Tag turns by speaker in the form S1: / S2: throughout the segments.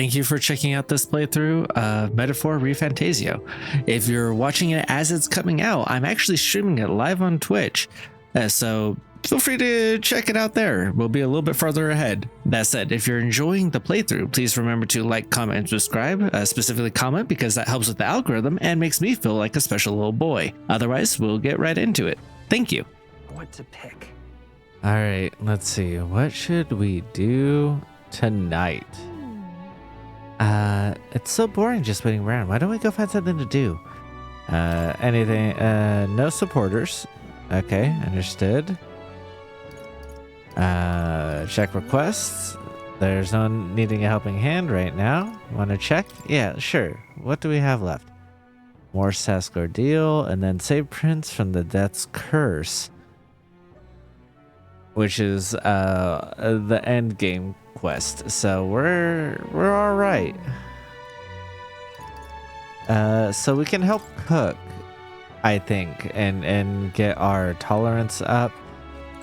S1: thank you for checking out this playthrough of Metaphor ReFantazio. If you're watching it as it's coming out, I'm actually streaming it live on Twitch, so feel free to check it out there. We'll be a little bit farther ahead. That said, if you're enjoying the playthrough, please remember to like, comment, and subscribe. Specifically comment, because that helps with the algorithm and makes me feel like a special little boy. Otherwise, we'll get right into it. Thank you.
S2: What to pick?
S3: All right, let's see. What should we do tonight? It's so boring just waiting around. Why don't we go find something to do? Anything? No supporters. Okay, understood. Check requests. There's no one needing a helping hand right now. Want to check? Yeah, sure. What do we have left? More Sask Ordeal, and then save Prince from the Death's Curse, which is the end game quest. So we're all right. So we can help cook, I think, and get our tolerance up.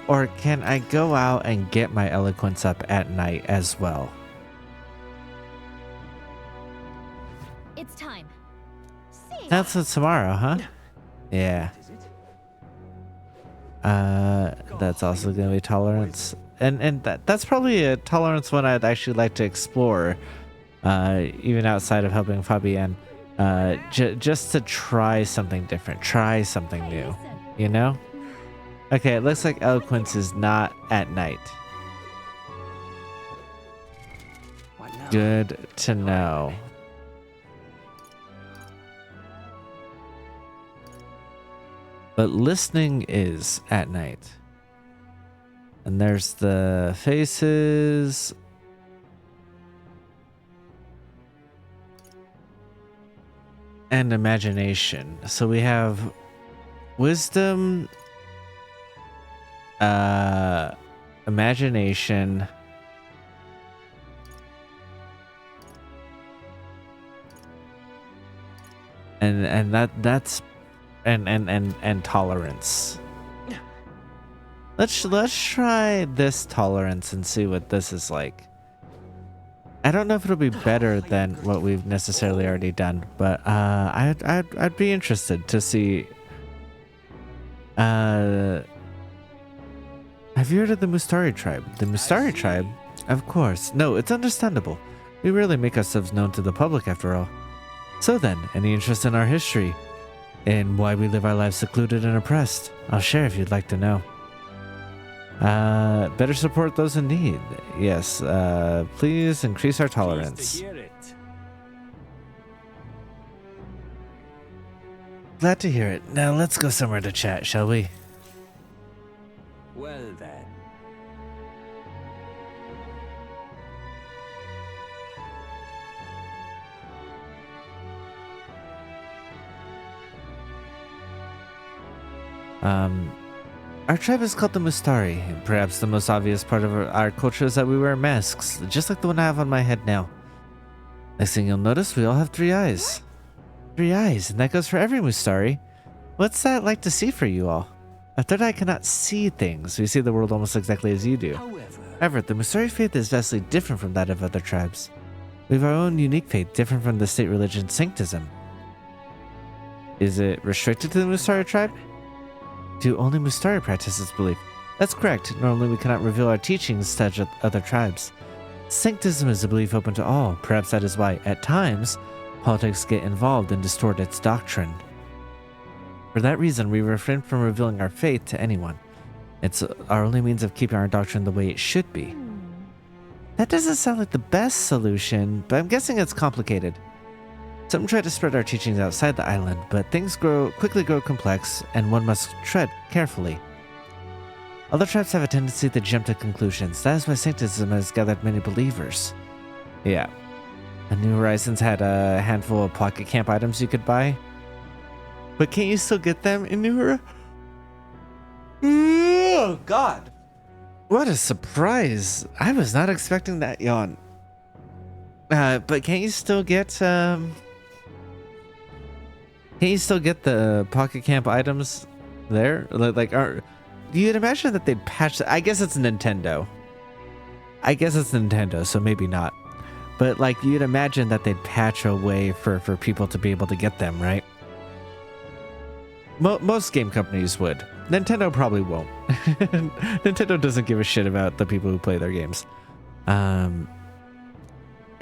S3: Or can I go out and get my eloquence up at night as well?
S4: It's time.
S3: That's tomorrow, huh? Yeah. That's also gonna be tolerance, and that's probably a tolerance one I'd actually like to explore, even outside of helping Fabienne, just to try something different, try something new, you know? Okay, it looks like eloquence is not at night. Good to know. But listening is at night. And there's the faces. And imagination. So we have wisdom, imagination, and that's and tolerance. Let's try this tolerance and see what this is like. I don't know if it'll be better than what we've necessarily already done, but I'd be interested to see. Have you heard of the Mustari tribe? The Mustari tribe? Of course. No, it's understandable. We rarely make ourselves known to the public after all. So then, any interest in our history? In why we live our lives secluded and oppressed? I'll share if you'd like to know. Better support those in need. Yes, please increase our tolerance. Glad to hear it. Now let's go somewhere to chat, shall we?
S2: Well then.
S3: Our tribe is called the Mustari. Perhaps the most obvious part of our culture is that we wear masks, just like the one I have on my head now. Next thing you'll notice, we all have 3 eyes. 3 eyes, and that goes for every Mustari. What's that like to see for you all? A third eye cannot see things. We see the world almost exactly as you do. However, the Mustari faith is vastly different from that of other tribes. We have our own unique faith, different from the state religion Sanctism. Is it restricted to the Mustari tribe? Do only Mustari practice this belief? That's correct. Normally we cannot reveal our teachings to other tribes. Sanctism is a belief open to all. Perhaps that is why, at times, politics get involved and distort its doctrine. For that reason, we refrain from revealing our faith to anyone. It's our only means of keeping our doctrine the way it should be. That doesn't sound like the best solution, but I'm guessing it's complicated. Some try to spread our teachings outside the island, but things quickly grow complex, and one must tread carefully. Other tribes have a tendency to jump to conclusions. That is why Sanctism has gathered many believers. Yeah. New Horizons had a handful of pocket camp items you could buy. But can't you still get them in New Horizons? Oh, God. What a surprise. I was not expecting that yawn. But can't you still get, Can you still get the Pocket Camp items there? You'd imagine that they'd patch. I guess it's Nintendo. So maybe not. but like you'd imagine that they'd patch a way for people to be able to get them, right? Most game companies would. Nintendo probably won't. Nintendo doesn't give a shit about the people who play their games. And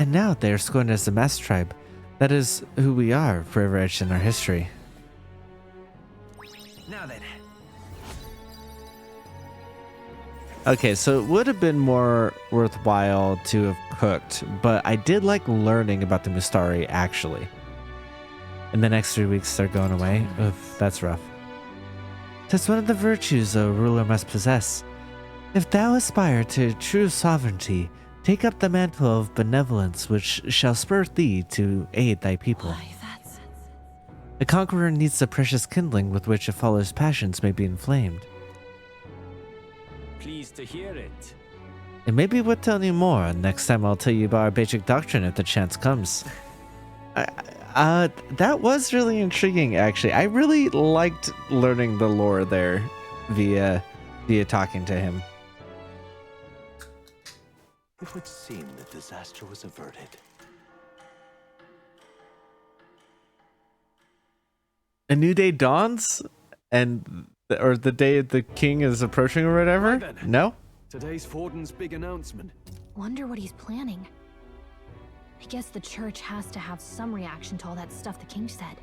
S3: now they're scorned as the Master Tribe. That is who we are, forever etched in our history.
S2: Now then.
S3: Okay, so it would have been more worthwhile to have cooked, but I did like learning about the Mustari, actually. In the next 3 weeks, they're going away. Oof, that's rough. 'Tis one of the virtues a ruler must possess. If thou aspire to true sovereignty, take up the mantle of benevolence which shall spur thee to aid thy people.
S5: Why, that's...
S3: The conqueror needs the precious kindling with which a follower's passions may be inflamed.
S2: Pleased to hear it.
S3: It may be worth telling you more, and next time I'll tell you about our basic doctrine if the chance comes. That was really intriguing, actually. I really liked learning the lore there via talking to him.
S6: It would seem that disaster was averted.
S3: A new day dawns, or the day the king is approaching or whatever?
S7: Right then.
S3: No?
S7: Today's Forden's big announcement.
S4: Wonder what he's planning. I guess the church has to have some reaction to all that stuff the king said.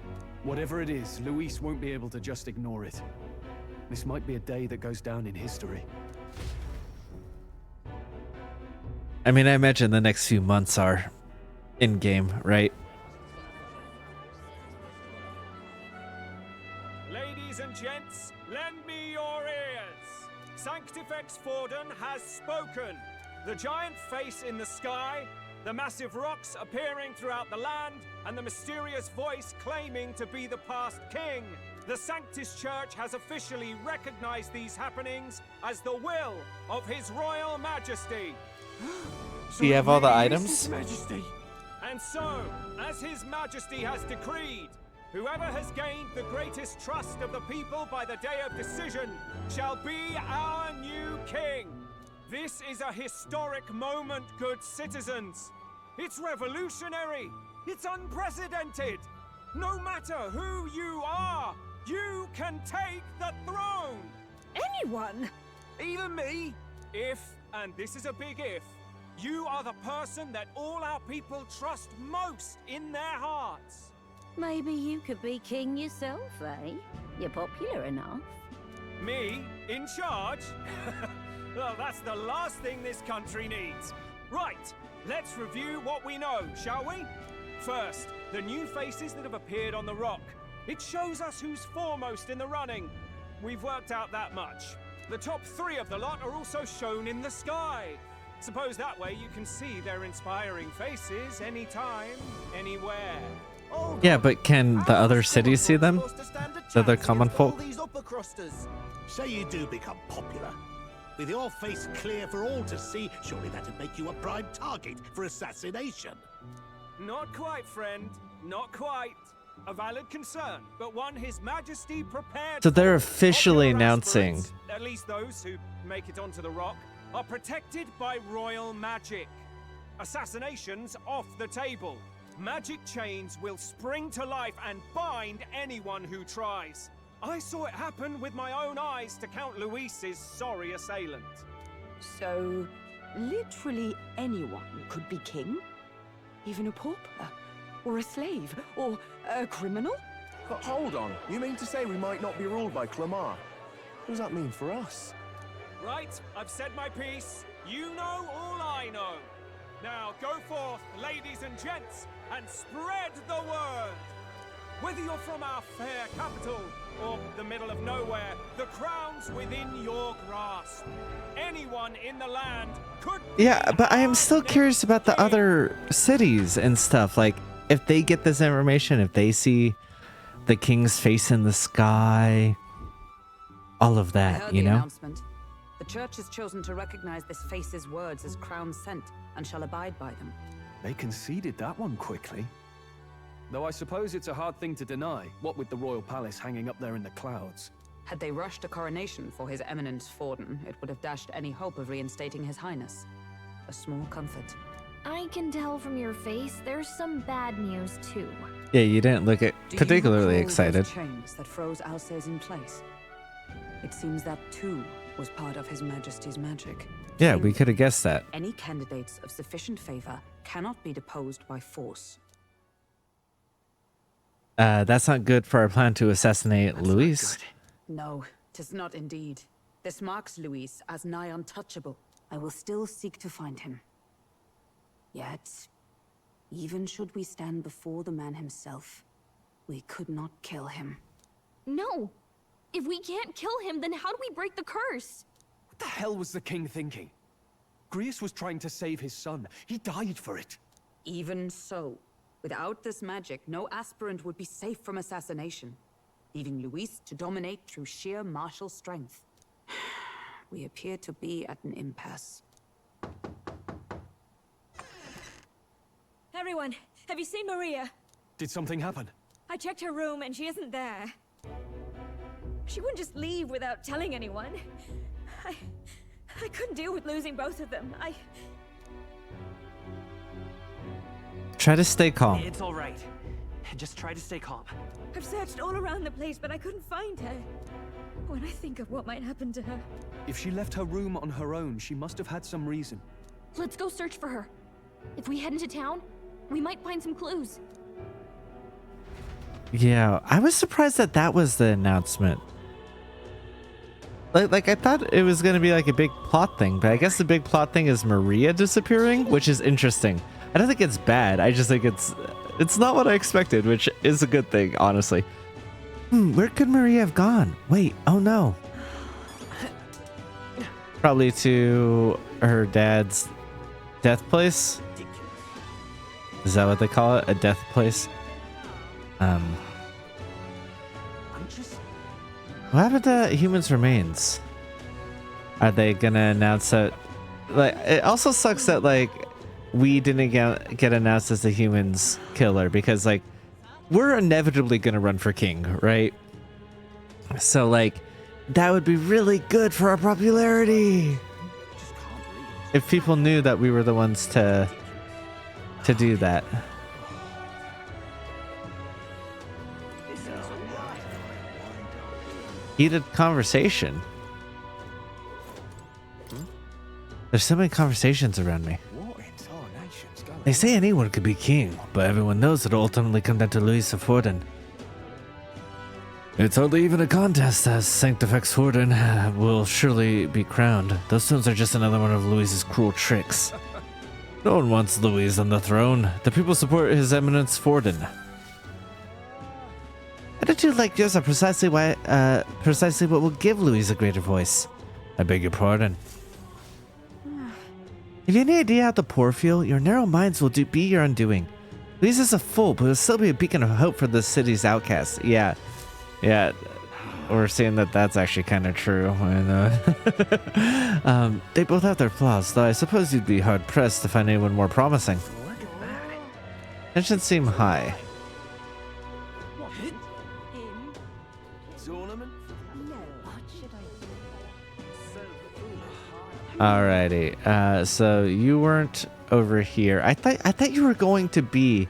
S7: Whatever it is, Luis won't be able to just ignore it. This might be a day that goes down in history.
S3: I mean, I imagine the next few months are in-game, right?
S8: Ladies and gents, lend me your ears. Sanctifex Forden has spoken. The giant face in the sky, the massive rocks appearing throughout the land, and the mysterious voice claiming to be the past king. The Sanctus Church has officially recognized these happenings as the will of His Royal Majesty.
S3: Do you have all the items?
S6: Majesty.
S8: And so, as His Majesty has decreed, whoever has gained the greatest trust of the people by the day of decision shall be our new king. This is a historic moment, good citizens. It's revolutionary. It's unprecedented. No matter who you are, you can take the throne.
S5: Anyone?
S8: Even me. If, and this is a big if, you are the person that all our people trust most in their hearts.
S5: Maybe you could be king yourself, eh? You're popular enough.
S8: Me? In charge? Well, that's the last thing this country needs. Right, let's review what we know, shall we? First, the new faces that have appeared on the rock. It shows us who's foremost in the running. We've worked out that much. The top 3 of the lot are also shown in the sky. Suppose that way you can see their inspiring faces anytime, anywhere.
S3: Yeah, but can the other cities see them? The other common folk?
S6: Say you do become popular. With your face clear for all to see, surely that'd make you a prime target for assassination.
S8: Not quite, friend. Not quite. A valid concern, but one His Majesty prepared.
S3: So they're
S8: for.
S3: officially
S8: Popular
S3: announcing.
S8: aspirants, at least those who make it onto the rock, are protected by royal magic. Assassinations off the table. Magic chains will spring to life and bind anyone who tries. I saw it happen with my own eyes to Count Luis's sorry assailant.
S9: So, literally anyone could be king? Even a pauper? Or a slave? Or a criminal?
S10: Hold on. You mean to say we might not be ruled by Clamar? What does that mean for us?
S8: Right, I've said my piece. You know all I know. Now go forth, ladies and gents, and spread the word. Whether you're from our fair capital or the middle of nowhere, the crown's within your grasp. Anyone in the land could be.
S3: Yeah, but I am still curious about the other cities and stuff. Like, if they get this information, if they see the king's face in the sky, all of
S9: I
S3: that,
S9: heard
S3: you
S9: the
S3: know?
S9: announcement. The church has chosen to recognize this face's words as crown sent and shall abide by them.
S7: They conceded that one quickly. Though I suppose it's a hard thing to deny, what with the royal palace hanging up there in the clouds.
S9: Had they rushed a coronation for His Eminence Forden, it would have dashed any hope of reinstating His Highness. A small comfort.
S4: I can tell from your face there's some bad news too.
S3: Yeah, you didn't look particularly excited.
S9: Those chains that froze Alsace in place. It seems that too was part of His Majesty's magic.
S3: Yeah, we could have guessed that.
S9: Any candidates of sufficient favor cannot be deposed by force.
S3: That's not good for our plan to assassinate Luis.
S9: No, 'tis not indeed. This marks Luis as nigh untouchable. I will still seek to find him. Yet, even should we stand before the man himself, we could not kill him.
S4: No! If we can't kill him, then how do we break the curse?
S7: What the hell was the king thinking? Grius was trying to save his son. He died for it.
S9: Even so, without this magic, no aspirant would be safe from assassination, leaving Luis to dominate through sheer martial strength. We appear to be at an impasse.
S2: Everyone, have you seen Maria?
S7: Did something happen?
S2: I checked her room and she isn't there. She wouldn't just leave without telling anyone. I couldn't deal with losing both of them.
S3: Try to stay calm.
S11: It's all right. Just try to stay calm.
S2: I've searched all around the place, but I couldn't find her. When I think of what might happen to her.
S7: If she left her room on her own, she must have had some reason.
S4: Let's go search for her. If we head into town, we might find some clues.
S3: Yeah, I was surprised that that was the announcement. Like I thought it was going to be like a big plot thing, but I guess the big plot thing is Maria disappearing, which is interesting. I don't think it's bad. I just think it's not what I expected, which is a good thing, honestly. Where could Maria have gone? Wait, oh no. Probably to her dad's death place? Is that what they call it? A death place? What happened to Humans Remains? Are they gonna announce that? Like, it also sucks that like we didn't get announced as the Humans killer, because like we're inevitably gonna run for king, right? So like that would be really good for our popularity if people knew that we were the ones to do that. Heated conversation. There's so many conversations around me. They say anyone could be king, but everyone knows it'll ultimately come down to Luis of Forden. It's hardly even a contest, as Sanctifex Forden will surely be crowned. Those stones are just another one of Luis's cruel tricks. No one wants Luis on the throne. The people support His Eminence Forden. Attitude like yours are precisely what will give Luis a greater voice. I beg your pardon. If you have any idea how the poor feel, your narrow minds will be your undoing. Luis is a fool, but will still be a beacon of hope for the city's outcasts. Yeah, we're seeing that that's actually kind of true. And they both have their flaws, though I suppose you'd be hard pressed to find anyone more promising. Tensions seem high. Alrighty, so you weren't over here. I thought you were going to be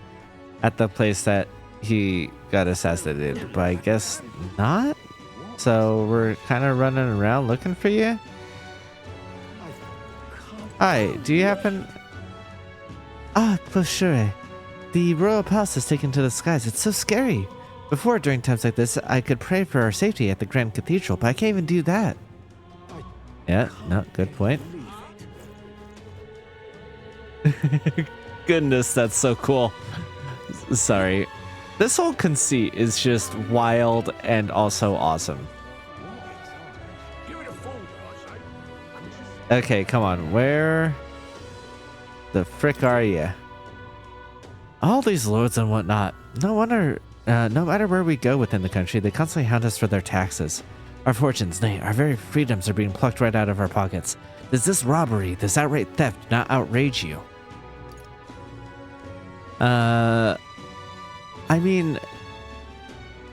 S3: at the place that he got assassinated, but I guess not. So we're kind of running around looking for you. Hi, do you happen? Ah, Closure. The royal palace is taken to the skies. It's so scary. Before, during times like this, I could pray for our safety at the Grand Cathedral, but I can't even do that. Yeah, no, good point. Goodness, that's so cool. Sorry. This whole conceit is just wild and also awesome. Okay, come on. Where the frick are you? All these lords and whatnot. No wonder, no matter where we go within the country, they constantly hound us for their taxes. Our fortunes, nay, our very freedoms are being plucked right out of our pockets. Does this robbery, this outright theft not outrage you? I mean,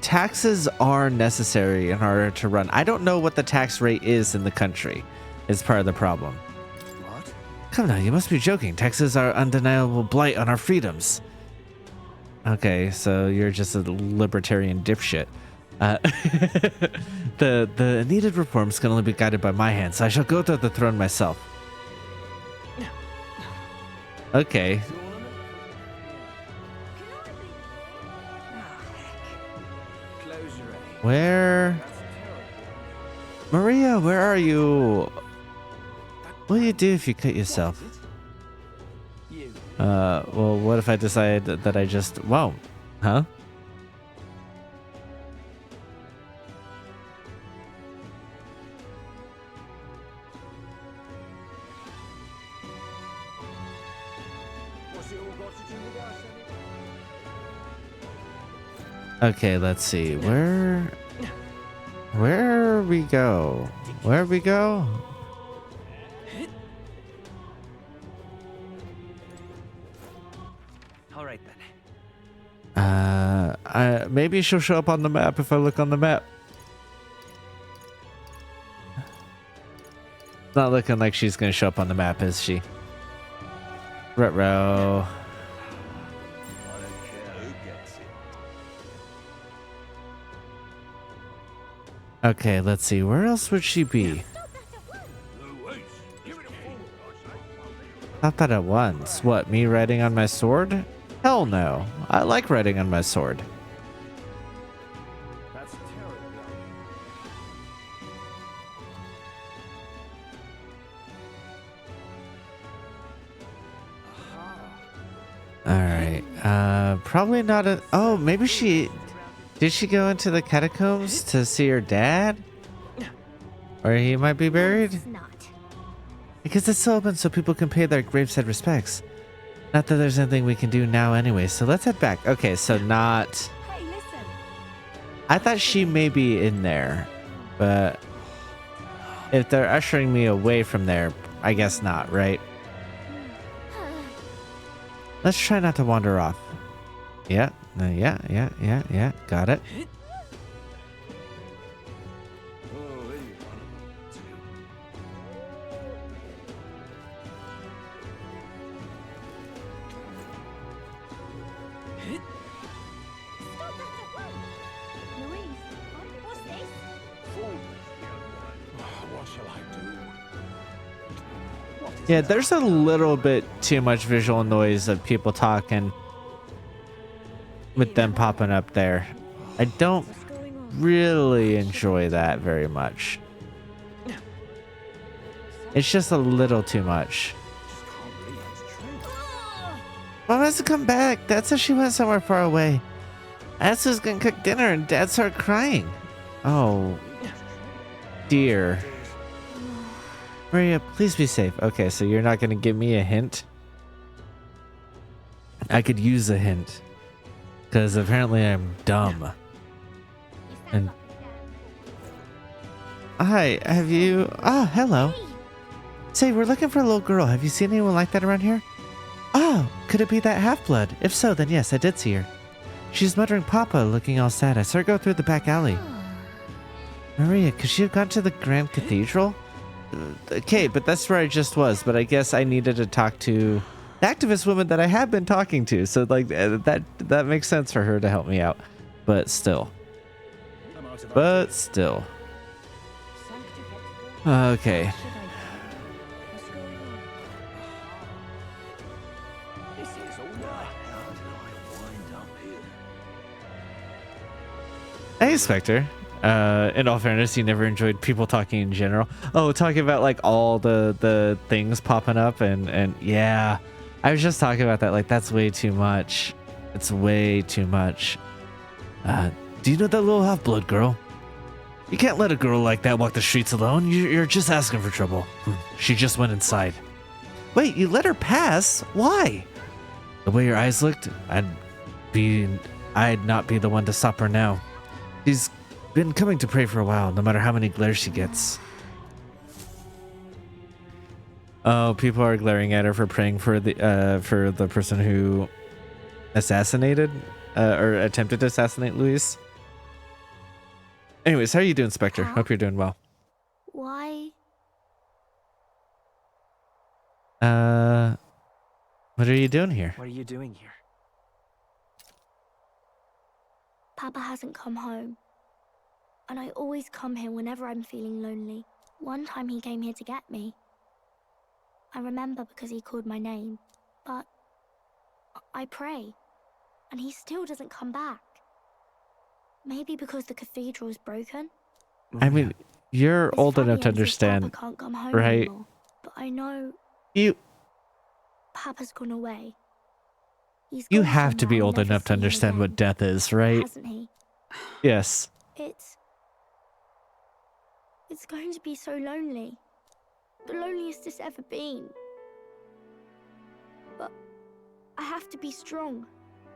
S3: taxes are necessary in order to run. I don't know what the tax rate is in the country. Is part of the problem.
S10: What?
S3: Come now, you must be joking. Taxes are undeniable blight on our freedoms. Okay, so you're just a libertarian dipshit. The needed reforms can only be guided by my hands, so I shall go to the throne myself. Okay. Where? Maria, where are you? What do you do if you cut yourself? Well, what if I decide that I just won't? Huh? Okay, let's see. Where we go? Where we go?
S11: All right then.
S3: Maybe she'll show up on the map if I look on the map. Not looking like she's gonna show up on the map, is she? Ruh-roh. Okay, let's see. Where else would she be? Not that at once. What, me riding on my sword? Hell no. I like riding on my sword. Alright. Probably not a... Oh, maybe she... Did she go into the catacombs to see her dad? Where he might be buried? Because it's still open so people can pay their graveside respects. Not that there's anything we can do now anyway, so let's head back. Okay, so not...
S2: Hey, listen.
S3: I thought she may be in there, but if they're ushering me away from there, I guess not, right? Let's try not to wander off. Yeah, yeah. Got it. Yeah, there's a little bit too much visual noise of people talking with them popping up there. I don't really enjoy that very much. It's just a little too much. Mom has to come back. Dad said she went somewhere far away. I asked who's gonna cook dinner and Dad started crying. Oh, dear. Maria, please be safe. Okay, so you're not gonna give me a hint? I could use a hint. Because apparently I'm dumb. And... Hi, have you... Ah, hello. Say, we're looking for a little girl. Have you seen anyone like that around here? Oh, could it be that half-blood? If so, then yes, I did see her. She's muttering Papa, looking all sad. I saw her go through the back alley. Maria, could she have gone to the Grand Cathedral? Okay, but that's where I just was. But I guess I needed to talk to the activist woman that I have been talking to. So like that makes sense for her to help me out. But still. Okay. Hey, Spectre. In all fairness, you never enjoyed people talking in general. Oh, talking about like all the things popping up and yeah, I was just talking about that. Like that's way too much. It's way too much. Do you know that little half-blood girl? You can't let a girl like that walk the streets alone. You're just asking for trouble. She just went inside. Wait, you let her pass? Why? The way your eyes looked, I'd not be the one to stop her now. She's been coming to pray for a while, no matter how many glares she gets. Oh, people are glaring at her for praying for the person who assassinated or attempted to assassinate Luis. Anyways, how are you doing, Spectre? Hope you're doing well.
S4: Why?
S3: What are you doing here?
S11: What are you doing here?
S4: Papa hasn't come home. And I always come here whenever I'm feeling lonely. One time he came here to get me. I remember because he called my name. But I pray. And he still doesn't come back. Maybe because the cathedral is broken?
S3: I mean, you're
S4: Miss
S3: old enough to
S4: Fabienne says
S3: understand,
S4: Papa can't come home
S3: right?
S4: anymore, but I know Papa's gone away.
S3: You
S4: gone
S3: have to be
S4: somewhere I'll
S3: old
S4: never
S3: enough to
S4: see him
S3: understand what
S4: again,
S3: death is, right?
S4: hasn't he?
S3: Yes.
S4: It's going to be so lonely. The loneliest it's ever been. But I have to be strong,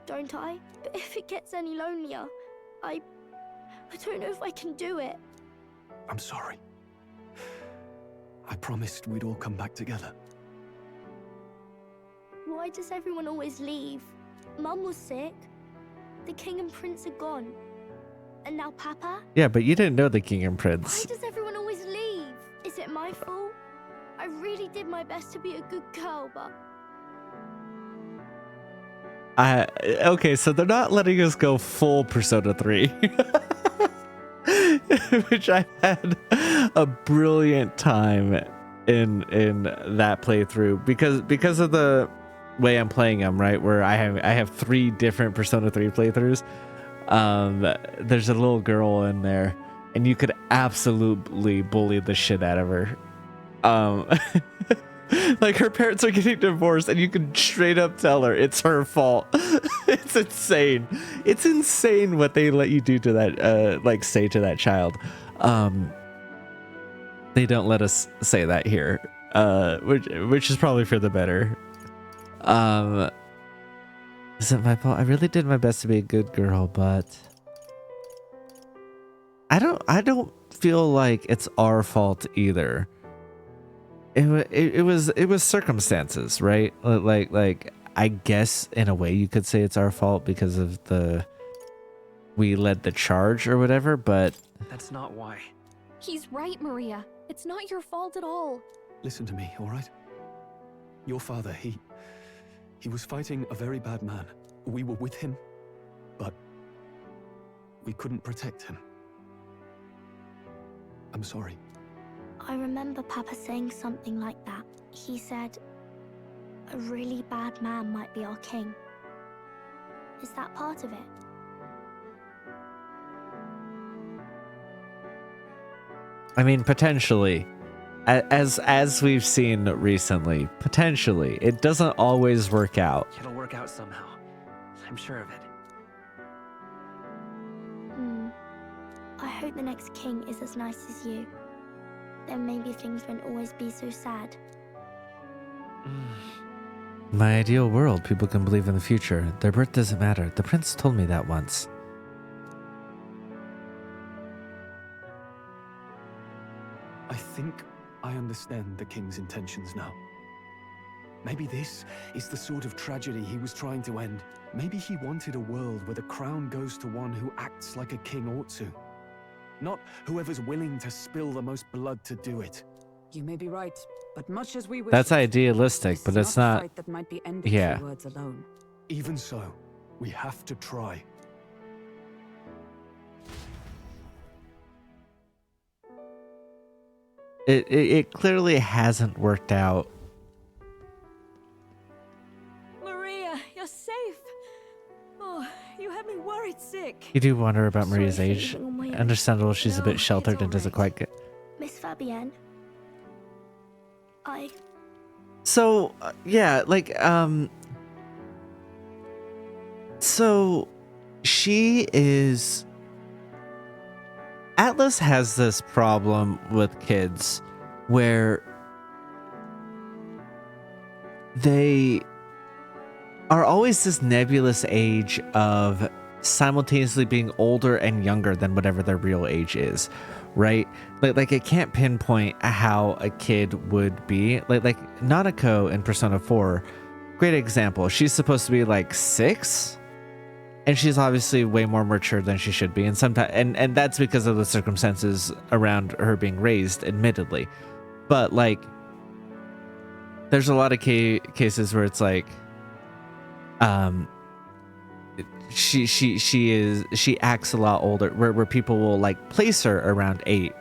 S4: don't I? But if it gets any lonelier, I don't know if I can do it.
S7: I'm sorry. I promised we'd all come back together.
S4: Why does everyone always leave? Mum was sick. The king and prince are gone. And now Papa?
S3: Yeah, but you didn't know the king and
S4: Why
S3: prince.
S4: does everyone always leave? Is it my fault? I really did my best to be a good girl, but...
S3: Okay, so they're not letting us go full Persona 3. Which I had a brilliant time in that playthrough because of the way I'm playing them, right? Where I have 3 different Persona 3 playthroughs. There's a little girl in there, and you could absolutely bully the shit out of her. Like her parents are getting divorced, and you can straight up tell her it's her fault. It's insane. It's insane what they let you do to that, like say to that child. They don't let us say that here, which is probably for the better. Is it my fault? I really did my best to be a good girl, but I don't feel like it's our fault either. It was circumstances, right? Like I guess in a way you could say it's our fault because of we led the charge or whatever, but
S11: That's not why.
S4: He's right, Maria. It's not your fault at all.
S7: Listen to me, all right? Your father, he was fighting a very bad man. We were with him, but we couldn't protect him. I'm sorry.
S4: I remember Papa saying something like that. He said, a really bad man might be our king. Is that part of it?
S3: I mean, potentially, as we've seen recently, potentially, it doesn't always work out.
S11: It'll work out somehow. I'm sure of it.
S4: I hope the next king is as nice as you. Then maybe things won't always be so sad.
S3: In my ideal world, people can believe in the future. Their birth doesn't matter. The prince told me that once.
S7: I think I understand the king's intentions now. Maybe this is the sort of tragedy he was trying to end. Maybe he wanted a world where the crown goes to one who acts like a king ought to. Not whoever's willing to spill the most blood to do it.
S9: You may be right, but much as we wish
S3: That's
S9: it,
S3: idealistic, but
S9: this
S3: it's
S9: is not a
S3: not.
S9: fight that might be ended
S3: Yeah.
S9: through words alone.
S7: Even so, we have to try.
S3: It clearly hasn't worked out.
S2: Maria, you're safe. Oh, you had me worried sick.
S3: You do wonder about
S4: Sorry
S3: Maria's
S4: for
S3: age.
S4: leaving on my own.
S3: Understandable, she's a
S2: No,
S3: bit
S2: it's
S3: sheltered and doesn't
S2: alright.
S3: quite get.
S4: Miss Fabienne,
S3: So yeah, like so she is. Atlas has this problem with kids where they are always this nebulous age of simultaneously being older and younger than whatever their real age is, right? Like it can't pinpoint how a kid would be. Like Nanako in Persona 4, great example. She's supposed to be like 6. And she's obviously way more mature than she should be, and sometimes, and that's because of the circumstances around her being raised, admittedly. But like, there's a lot of cases where it's like, she acts a lot older, where people will like place her around 8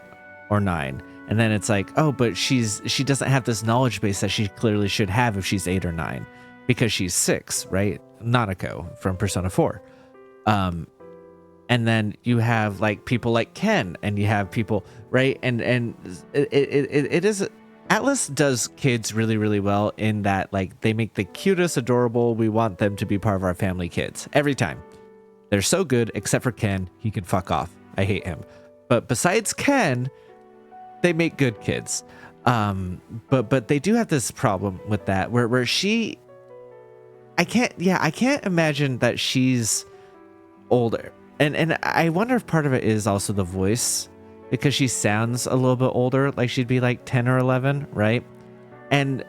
S3: or 9, and then it's like, oh, but she doesn't have this knowledge base that she clearly should have if she's 8 or 9, because she's 6, right? Nanako from Persona 4. And then you have like people like Ken, and you have people, right? And it is, Atlas does kids really, really well in that, like, they make the cutest, adorable, we want them to be part of our family kids every time. They're so good, except for Ken. He can fuck off. I hate him. But besides Ken, they make good kids. But they do have this problem with that, where she, I can't imagine that she's older. And I wonder if part of it is also the voice, because she sounds a little bit older, like she'd be like 10 or 11, right? And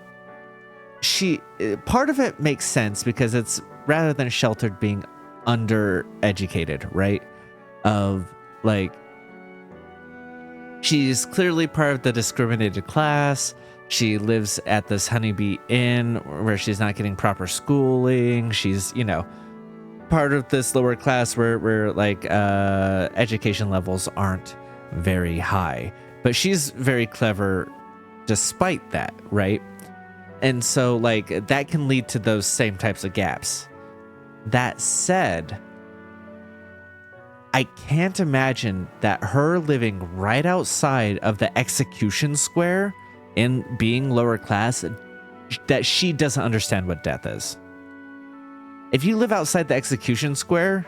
S3: part of it makes sense, because it's, rather than sheltered, being undereducated, right? Of like, she's clearly part of the discriminated class. She lives at this honeybee inn where she's not getting proper schooling. She's, you know, part of this lower class where like education levels aren't very high, but she's very clever despite that, right? And so like that can lead to those same types of gaps. That said, I can't imagine that her living right outside of the execution square and being lower class, that she doesn't understand what death is. If you live outside the execution square,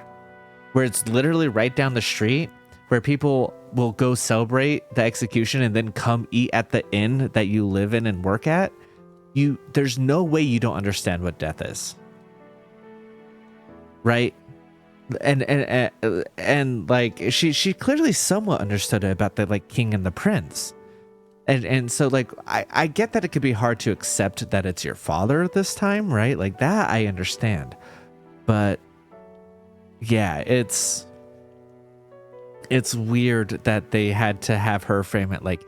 S3: where it's literally right down the street, where people will go celebrate the execution and then come eat at the inn that you live in and work at, there's no way you don't understand what death is. Right? And like she clearly somewhat understood it about the like king and the prince. And so like I get that it could be hard to accept that it's your father this time, right? Like that I understand. But yeah, it's weird that they had to have her frame it like,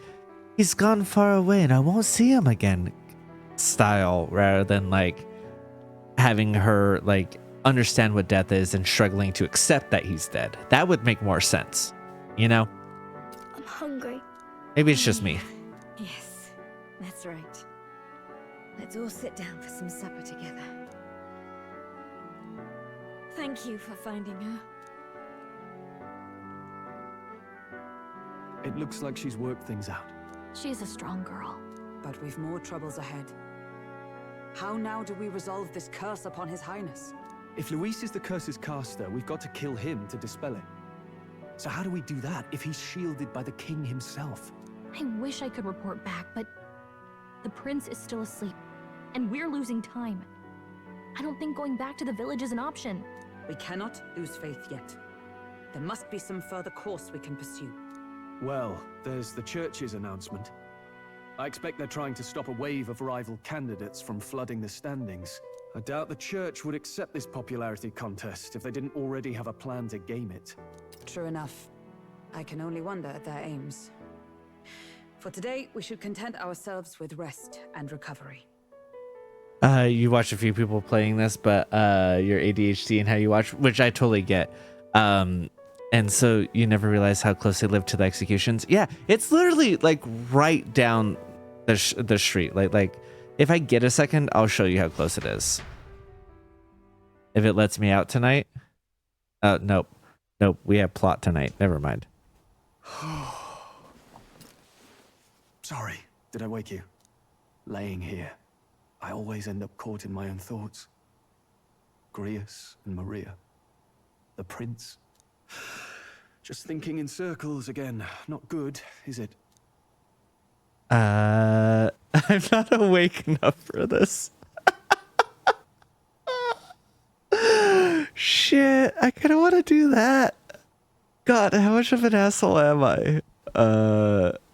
S3: he's gone far away and I won't see him again style, rather than like having her like understand what death is and struggling to accept that he's dead. That would make more sense, you know?
S4: I'm hungry.
S3: Maybe it's just me.
S2: Yes, that's right. Let's all sit down for some supper together. Thank you for finding her.
S7: It looks like she's worked things out.
S12: She's a strong girl.
S9: But we've more troubles ahead. How now do we resolve this curse upon His Highness?
S7: If Luis is the curse's caster, we've got to kill him to dispel it. So how do we do that if he's shielded by the king himself?
S12: I wish I could report back, but the prince is still asleep, and we're losing time. I don't think going back to the village is an option.
S9: We cannot lose faith yet. There must be some further course we can pursue.
S7: Well, there's the church's announcement. I expect they're trying to stop a wave of rival candidates from flooding the standings. I doubt the church would accept this popularity contest if they didn't already have a plan to game it.
S9: True enough. I can only wonder at their aims. For today, we should content ourselves with rest and recovery.
S3: You watch a few people playing this, but your ADHD and how you watch, which I totally get. And so you never realize how close they live to the executions. Yeah, it's literally like right down the street. Like if I get a second, I'll show you how close it is. If it lets me out tonight. Nope. We have plot tonight. Never mind.
S7: Sorry, did I wake you? Laying here, I always end up caught in my own thoughts. Grius and Maria. The prince. Just thinking in circles again. Not good, is it?
S3: I'm not awake enough for this. Shit, I kind of want to do that. God, how much of an asshole am I?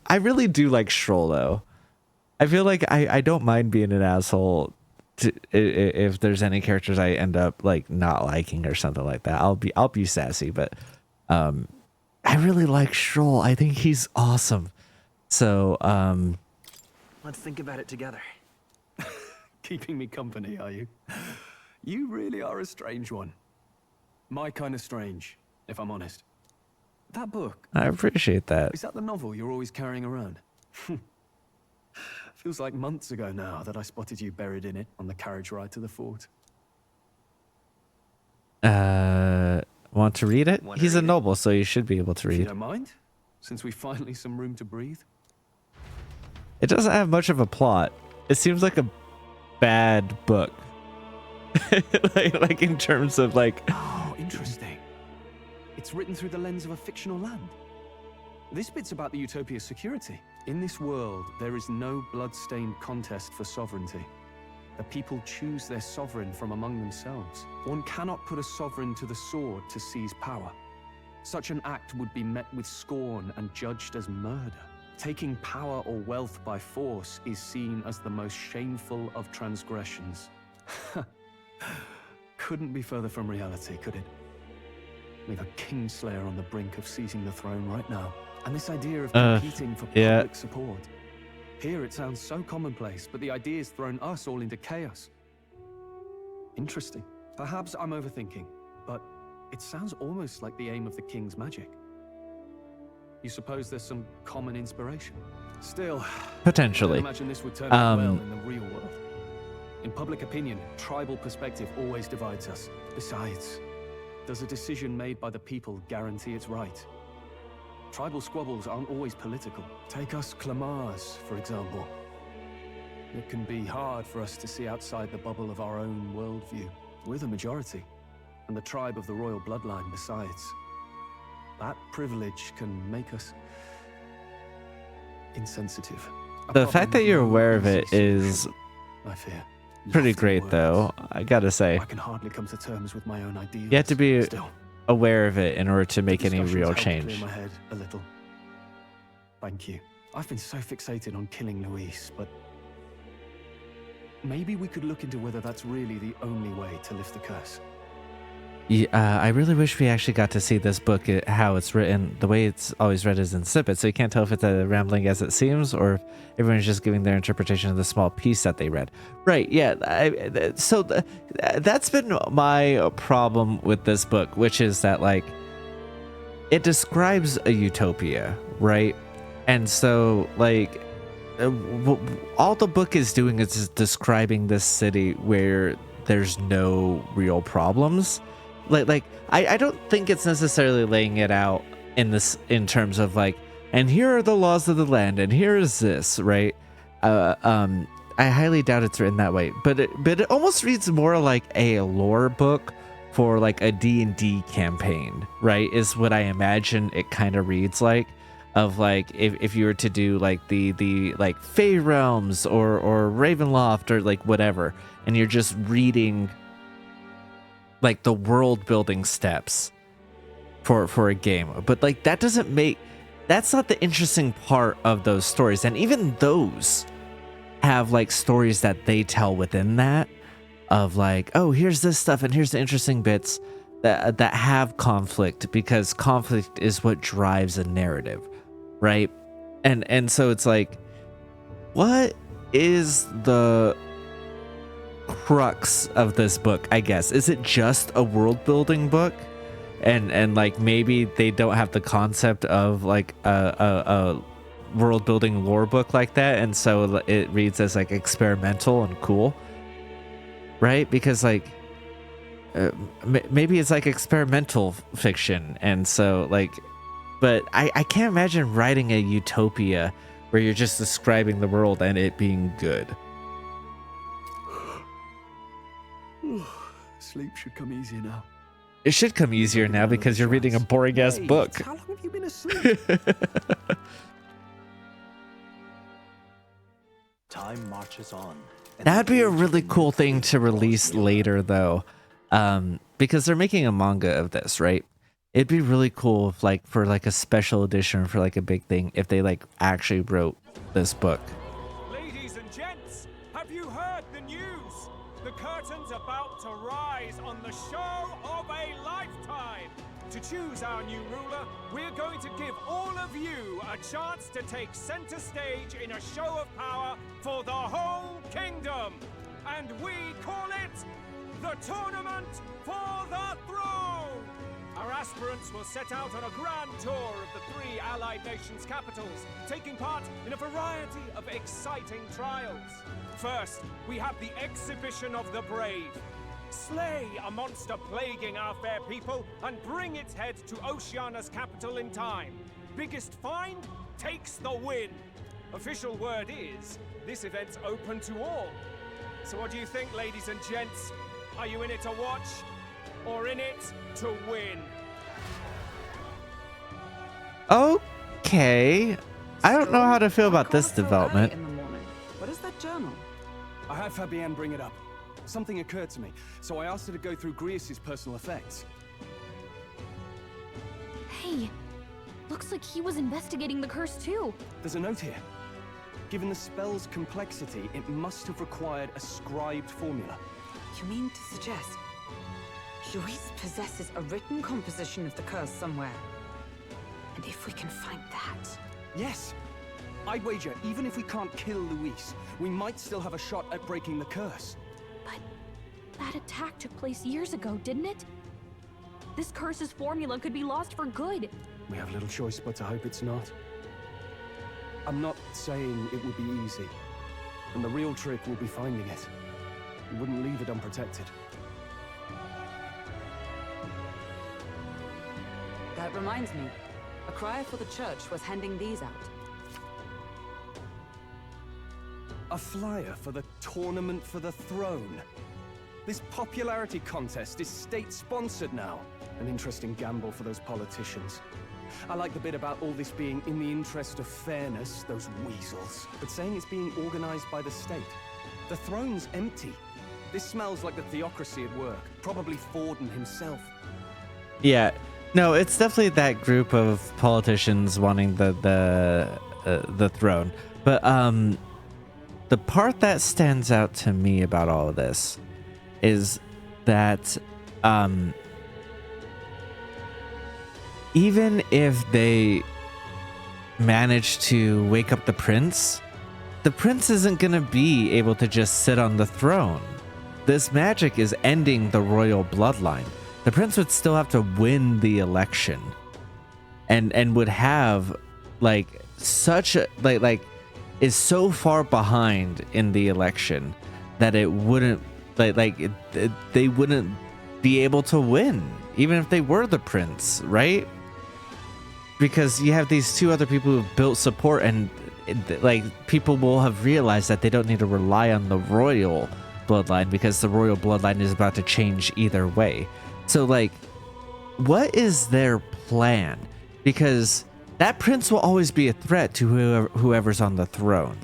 S3: I really do like Stroll though. I feel like I don't mind being an asshole if there's any characters I end up like not liking or something like that. I'll be sassy, but I really like Stroll. I think he's awesome. So
S11: let's think about it together.
S7: Keeping me company, are you? You really are a strange one. My kind of strange, if I'm honest. That book.
S3: I appreciate that.
S7: Is that the novel you're always carrying around? Feels like months ago now that I spotted you buried in it on the carriage ride to the fort.
S3: Want to read it?
S11: Want to
S3: He's a
S11: read it?
S3: noble, so you should be able to
S7: If you
S3: read.
S7: don't mind, since we finally some room to breathe.
S3: It doesn't have much of a plot. It seems like a bad book. like in terms of like.
S7: Oh, interesting. It's written through the lens of a fictional land. This bit's about the Utopia's security. In this world, there is no blood-stained contest for sovereignty. The people choose their sovereign from among themselves. One cannot put a sovereign to the sword to seize power. Such an act would be met with scorn and judged as murder. Taking power or wealth by force is seen as the most shameful of transgressions. Couldn't be further from reality, could it? We've a kingslayer on the brink of seizing the throne right now. And this idea of competing for public support. Here it sounds so commonplace, but the idea's thrown us all into chaos. Interesting. Perhaps I'm overthinking, but it sounds almost like the aim of the king's magic. You suppose there's some common inspiration? Still,
S3: Potentially.
S7: I imagine this would turn out well in the real world. In public opinion, tribal perspective always divides us. Besides, does a decision made by the people guarantee it's right? Tribal squabbles aren't always political. Take us Clamars, for example. It can be hard for us to see outside the bubble of our own worldview. We're the majority, and the tribe of the royal bloodline besides. That privilege can make us insensitive.
S3: The fact that you're aware of it is
S7: I fear.
S3: pretty great, though. I gotta say.
S7: I can hardly come to terms with my own ideas.
S3: You have to be
S7: Still,
S3: aware of it in order to make any
S7: discussions
S3: real
S7: helped
S3: change.
S7: Clear my head a little. Thank you. I've been so fixated on killing Luis, but maybe we could look into whether that's really the only way to lift the curse.
S3: Yeah, I really wish we actually got to see this book, how it's written. The way it's always read is in snippets, so you can't tell if it's as rambling as it seems or if everyone's just giving their interpretation of the small piece that they read. Right, yeah. That's been my problem with this book, which is that, like, it describes a utopia, right? And so, like, all the book is doing is just describing this city where there's no real problems. I don't think it's necessarily laying it out in terms of like, and here are the laws of the land, and here is this, right? I highly doubt it's written that way, but it almost reads more like a lore book for like a D&D campaign, right? Is what I imagine it kind of reads like. Of like if you were to do like the like Fey Realms or Ravenloft or like whatever, and you're just reading like the world building steps for a game. But like that's not the interesting part of those stories. And even those have like stories that they tell within that of like, oh, here's this stuff and here's the interesting bits that have conflict, because conflict is what drives a narrative, right? And so it's like, what is the crux of this book, I guess? Is it just a world building book, and like maybe they don't have the concept of like a world building lore book like that, and so it reads as like experimental and cool, right? Because like maybe it's like experimental fiction, and so like, but I can't imagine writing a utopia where you're just describing the world and it being good.
S7: Sleep should come easier now.
S3: It should come easier now because you're reading a boring ass book.
S6: How long have you been asleep?
S10: Time marches on.
S3: That'd be a really cool thing to release later, though, because they're making a manga of this, right? It'd be really cool if, like, for like a special edition for like a big thing, if they like actually wrote this book.
S8: Ladies and gents, have you heard the news? The curtain's about to rise on the show of a lifetime. To choose our new ruler, we're going to give all of you a chance to take center stage in a show of power for the whole kingdom. and we call it the Tournament for the Throne! Our aspirants will set out on a grand tour of the 3 allied nations' capitals, taking part in a variety of exciting trials. First, we have the Exhibition of the Brave. Slay a monster plaguing our fair people and bring its head to Oceania's capital in time. Biggest find takes the win. Official word is, this event's open to all. So what do you think, ladies and gents? Are you in it to watch, or in it to win?
S3: Okay. I don't know how to feel about this development.
S9: What is that journal?
S7: I had Fabienne bring it up. Something occurred to me, so I asked her to go through Grius's personal effects.
S12: Hey, looks like he was investigating the curse too.
S7: There's a note here. Given the spell's complexity, it must have required a scribed formula.
S9: You mean to suggest Luis possesses a written composition of the curse somewhere? And if we can find that...
S7: Yes! I'd wager, even if we can't kill Luis, we might still have a shot at breaking the curse.
S12: But that attack took place years ago, didn't it? This curse's formula could be lost for good.
S7: We have little choice but to hope it's not. I'm not saying it would be easy. And the real trick will be finding it. We wouldn't leave it unprotected.
S9: That reminds me. A crier for the church was handing these out.
S7: A flyer for the Tournament for the Throne. This popularity contest is state-sponsored now. An interesting gamble for those politicians. I like the bit about all this being in the interest of fairness, those weasels. But saying it's being organized by the state. The throne's empty. This smells like the theocracy at work. Probably Forden himself.
S3: Yeah. No, it's definitely that group of politicians wanting the throne. But the part that stands out to me about all of this is that even if they manage to wake up the prince isn't going to be able to just sit on the throne. This magic is ending the royal bloodline. The prince would still have to win the election and would have like such a like is so far behind in the election that it wouldn't they wouldn't be able to win even if they were the prince, right? Because you have these 2 other people who've built support, and like people will have realized that they don't need to rely on the royal bloodline because the royal bloodline is about to change either way. So like, what is their plan? Because that prince will always be a threat to whoever's on the throne.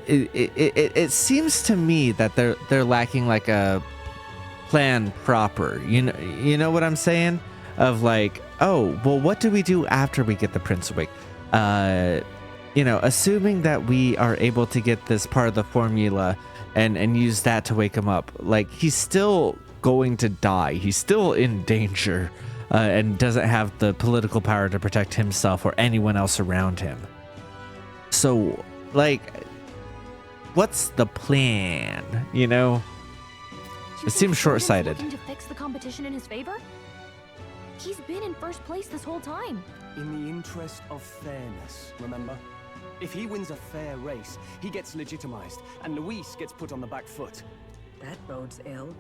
S3: It seems to me that they're lacking like a plan proper. You know what I'm saying? Of like, oh, well, what do we do after we get the prince awake? You know, assuming that we are able to get this part of the formula and use that to wake him up, like he's still going to die. He's still in danger and doesn't have the political power to protect himself or anyone else around him. So, like, what's the plan? You know, it seems short-sighted.
S12: Looking to fix the competition in his favor? He's been in first place this whole time.
S7: In the interest of fairness, remember? If he wins a fair race, he gets legitimized, and Luis gets put on the back foot.
S9: That bodes ill.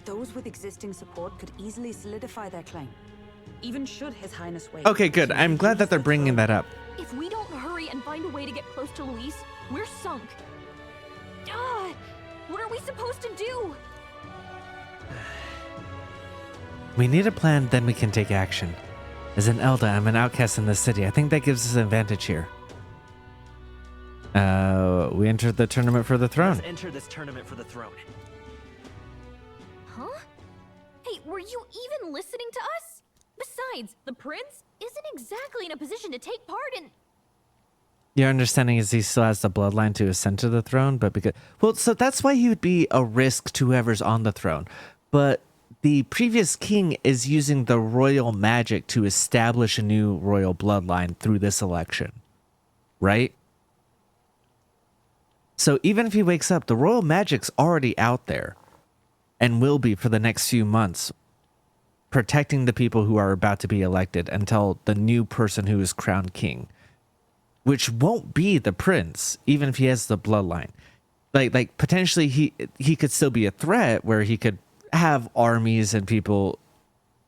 S9: Those with existing support could easily solidify their claim. Even should His Highness wait.
S3: Okay, good. I'm glad that they're bringing that up.
S12: If we don't hurry and find a way to get close to Luis, we're sunk. What are we supposed to do?
S3: We need a plan, then we can take action. As an Elder, I'm an outcast in this city. I think that gives us an advantage here. We entered the tournament for the throne.
S11: Let's enter this tournament for the throne.
S12: Huh? Hey, were you even listening to us? Besides, the prince isn't exactly in a position to take part in...
S3: Your understanding is he still has the bloodline to ascend to the throne, but because... Well, so that's why he would be a risk to whoever's on the throne. But the previous king is using the royal magic to establish a new royal bloodline through this election. Right? So even if he wakes up, the royal magic's already out there and will be for the next few months, protecting the people who are about to be elected until the new person who is crowned king, which won't be the prince, even if he has the bloodline. Like potentially he could still be a threat where he could have armies and people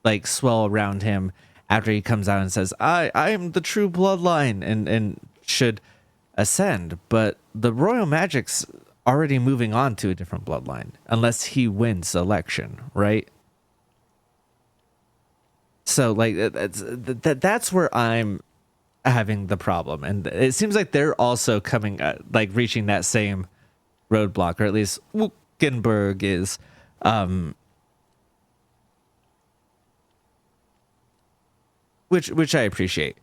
S3: like swell around him after he comes out and says, I am the true bloodline and should ascend. But the royal magic's already moving on to a different bloodline unless he wins the election, right? So like that's where I'm having the problem, and it seems like they're also coming like reaching that same roadblock, or at least Wickenburg is. Which I appreciate.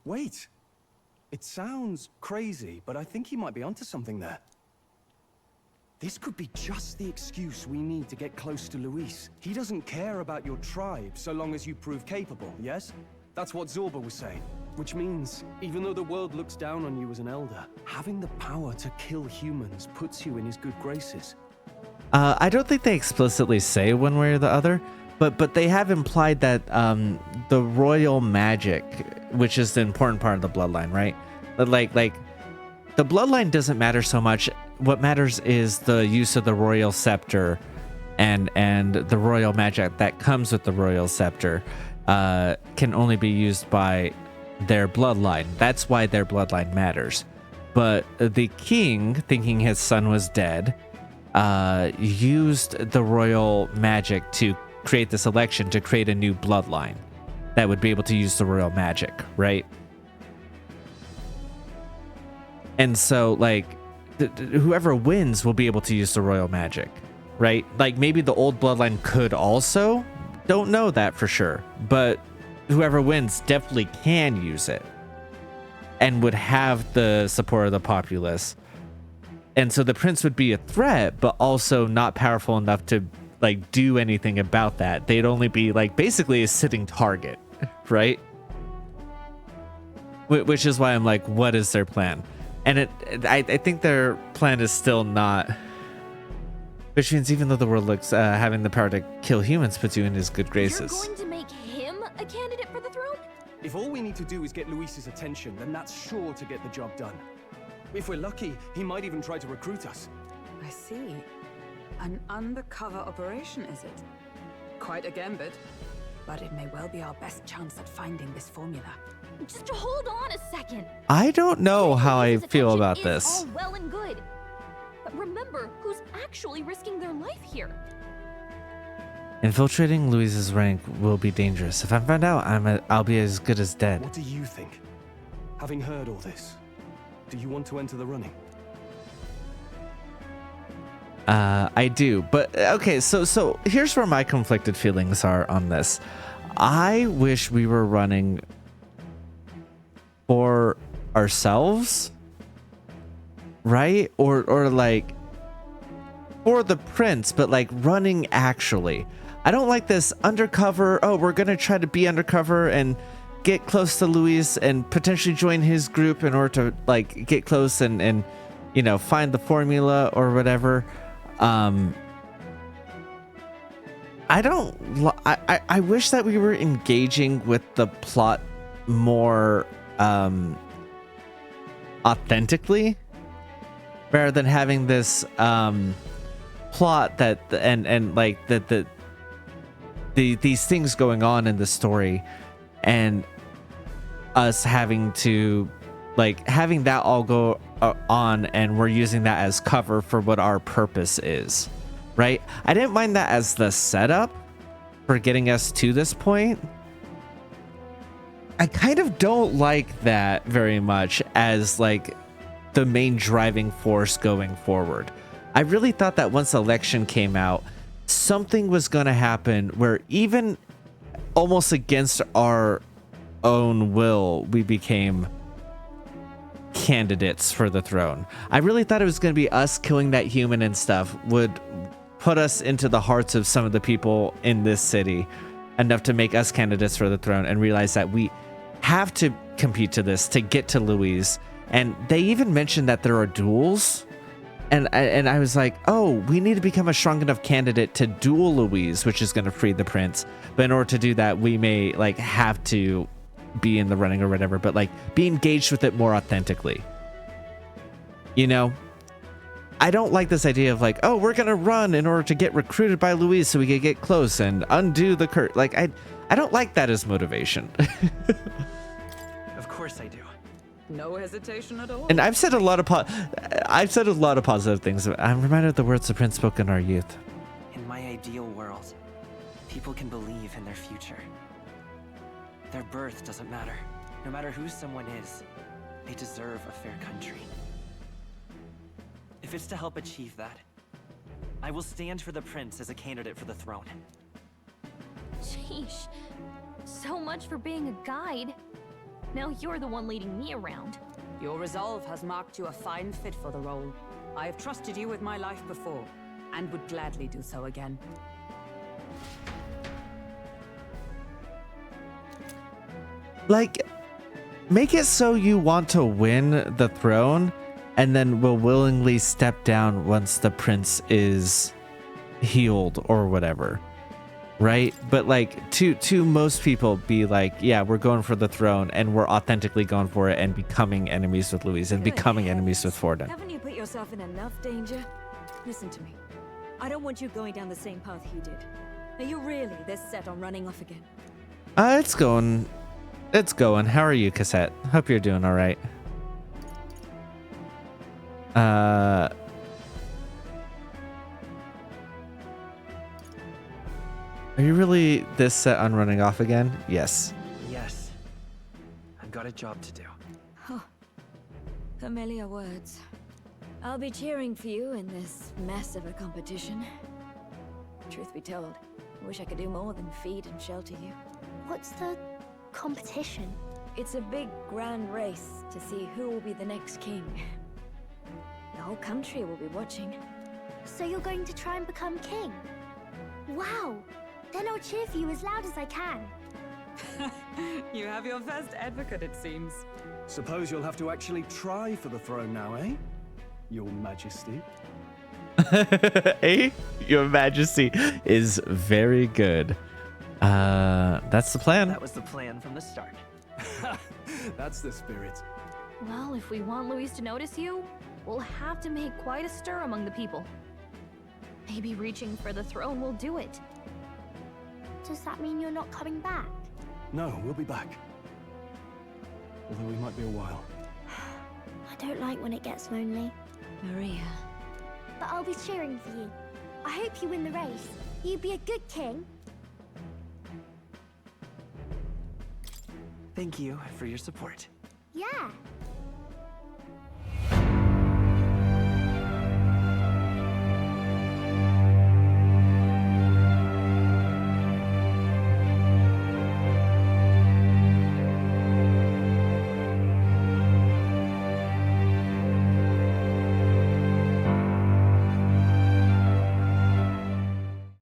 S7: Wait. It sounds crazy, but I think he might be onto something there. This could be just the excuse we need to get close to Luis. He doesn't care about your tribe so long as you prove capable, yes? That's what Zorba was saying. Which means, even though the world looks down on you as an elder, having the power to kill humans puts you in his good graces.
S3: I don't think they explicitly say one way or the other, but they have implied that the royal magic, which is the important part of the bloodline, right? Like the bloodline doesn't matter so much. What matters is the use of the royal scepter and the royal magic that comes with the royal scepter can only be used by their bloodline. That's why their bloodline matters. But the king, thinking his son was dead, used the royal magic to create this election to create a new bloodline that would be able to use the royal magic, right? And so like whoever wins will be able to use the royal magic, right? Like maybe the old bloodline could also, don't know that for sure, but whoever wins definitely can use it and would have the support of the populace. And so the prince would be a threat, but also not powerful enough to like do anything about that. They'd only be like basically a sitting target, right? Which is why I'm like, what is their plan? And I think their plan is still not, which means even though the world looks having the power to kill humans puts you in his good graces.
S12: You're going to make him a candidate for the throne?
S7: If all we need to do is get Luis's attention, then that's sure to get the job done. If we're lucky, he might even try to recruit us.
S9: I see. An undercover operation, is it? Quite a gambit. But it may well be our best chance at finding this formula.
S12: Just hold on a second.
S3: I don't know how I feel about
S12: is
S3: this.
S12: All well and good. But remember who's actually risking their life here.
S3: Infiltrating Luis's rank will be dangerous. If I'm found out, I'll be as good as dead.
S7: What do you think? Having heard all this, do you want to enter the running?
S3: I do, but okay, so here's where my conflicted feelings are on this. I wish we were running for ourselves, right? Or like for the prince, but like running actually. I don't like this undercover. Oh, we're gonna try to be undercover and get close to Luis and potentially join his group in order to like get close and you know, find the formula or whatever. I wish that we were engaging with the plot more authentically rather than having this plot that and like these things going on in the story and us having to like having that all go on and we're using that as cover for what our purpose is, right? I didn't mind that as the setup for getting us to this point. I kind of don't like that very much as like the main driving force going forward. I really thought that once election came out, something was going to happen where even almost against our own will, we became candidates for the throne. I really thought it was going to be us killing that human and stuff would put us into the hearts of some of the people in this city enough to make us candidates for the throne and realize that we have to compete to this to get to Louise. And they even mentioned that there are duels. And I was like, oh, we need to become a strong enough candidate to duel Louise, which is going to free the prince. But in order to do that, we may like have to be in the running or whatever, but like be engaged with it more authentically. You know, I don't like this idea of like, oh, we're going to run in order to get recruited by Louise so we can get close and undo the curse. Like, I don't like that as motivation.
S11: Of course I do.
S9: No hesitation at all.
S3: And I've said a lot of positive things. I'm reminded of the words the prince spoke in our youth.
S11: In my ideal world, people can believe in their future. Their birth doesn't matter. No matter who someone is, they deserve a fair country. If it's to help achieve that, I will stand for the prince as a candidate for the throne.
S12: Sheesh. So much for being a guide. Now you're the one leading me around.
S9: Your resolve has marked you a fine fit for the role. I have trusted you with my life before, and would gladly do so again.
S3: Like, make it so you want to win the throne and then will willingly step down once the prince is healed or whatever. Right? But like to most people be like, yeah, we're going for the throne and we're authentically going for it and becoming enemies with Louise and becoming enemies with Forden.
S2: Haven't you put yourself in enough danger? Listen to me. I don't want you going down the same path he did. Are you really this set on running off again?
S3: It's going. It's going. How are you, Cassette? Hope you're doing all right. Are you really this set on running off again? Yes.
S11: Yes. I've got a job to do.
S2: Oh, familiar words. I'll be cheering for you in this mess of a competition. Truth be told, I wish I could do more than feed and shelter you.
S4: What's the competition?
S2: It's a big, grand race to see who will be the next king. The whole country will be watching.
S4: So you're going to try and become king? Wow! Then I'll cheer for you as loud as I can.
S9: You have your first advocate, it seems.
S7: Suppose you'll have to actually try for the throne now, eh? Your Majesty.
S3: Eh? Your Majesty is very good. That's the plan.
S11: That was the plan from the start.
S7: That's the spirit.
S12: Well, if we want Louise to notice you, we'll have to make quite a stir among the people. Maybe reaching for the throne will do it.
S4: Does that mean you're not coming back?
S7: No, we'll be back. Although we might be a while.
S4: I don't like when it gets lonely.
S2: Maria.
S4: But I'll be cheering for you. I hope you win the race. You be a good king.
S11: Thank you for your support.
S4: Yeah,